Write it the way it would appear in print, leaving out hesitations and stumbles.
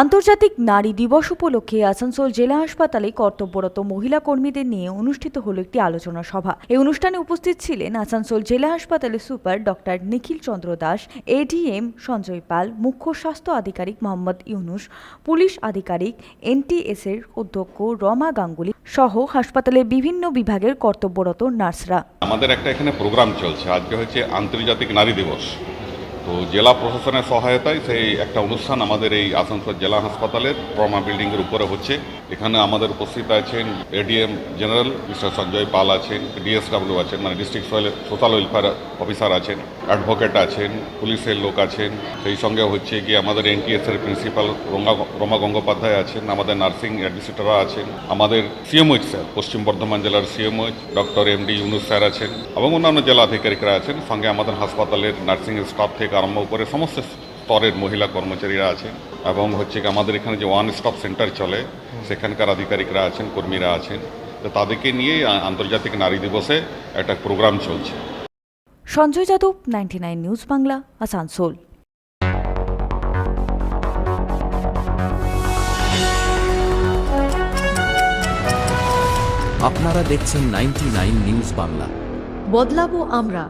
আন্তর্জাতিক নারী দিবস উপলক্ষে আসানসোল জেলা হাসপাতালে কর্তব্যরত মহিলা কর্মীদের নিয়ে অনুষ্ঠিত হলো একটি আলোচনা সভা। এই অনুষ্ঠানে উপস্থিত ছিলেন আসানসোল জেলা হাসপাতালের সুপার ডক্টর নিখিল চন্দ্র দাস, এডিএম সঞ্জয় পাল, মুখ্য স্বাস্থ্য আধিকারিক মোহাম্মদ ইউনুস, পুলিশ আধিকারিক, এনটিএস-এর অধ্যক্ষ রমা গাঙ্গুলি সহ হাসপাতালের বিভিন্ন বিভাগের কর্তব্যরত নার্সরা। আমাদের একটা এখানে প্রোগ্রাম চলছে, আজকে হচ্ছে আন্তর্জাতিক নারী দিবস। তো জেলা প্রশাসনের সহায়তায় সেই একটা অনুষ্ঠান আমাদের এই আসানসোল জেলা হাসপাতালের ট্রমা বিল্ডিংয়ের উপরে হচ্ছে। এখানে আমাদের উপস্থিত আছেন এডিএম জেনারেল মিস্টার সঞ্জয় পাল আছেন, ডিএসডব্লিউ আছেন, মানে ডিস্ট্রিক্ট সোশ্যাল ওয়েলফেয়ার অফিসার আছেন, অ্যাডভোকেট আছেন, পুলিশের লোক আছেন, সেই সঙ্গে হচ্ছে কি আমাদের এনটিএস-এর প্রিন্সিপাল রমা গঙ্গোপাধ্যায় আছেন, আমাদের নার্সিং অ্যাডমিনিস্ট্রেটররা আছেন, আমাদের সিএমওইচ স্যার, পশ্চিম বর্ধমান জেলার CMOH doctor MD Yunus sir আছেন এবং অন্যান্য জেলা আধিকারিকরা আছেন। সঙ্গে আমাদের হাসপাতালের নার্সিং স্টাফ থেকে আরম্ভ করে সমস্ত স্তরের মহিলা কর্মচারীরা আছেন এবং হচ্ছে কি আমাদের এখানে যে ওয়ান স্টপ সেন্টার চলে সেখানকার আধিকারিকরা আছেন, কর্মীরা আছেন। তো তাদেরকে নিয়ে আন্তর্জাতিক নারী দিবসে একটা প্রোগ্রাম চলছে। সঞ্জয় যাদব, 99 নিউজ বাংলা, আসানসোল। আপনারা দেখছেন 99 নিউজ বাংলা। বদলাবো আমরা।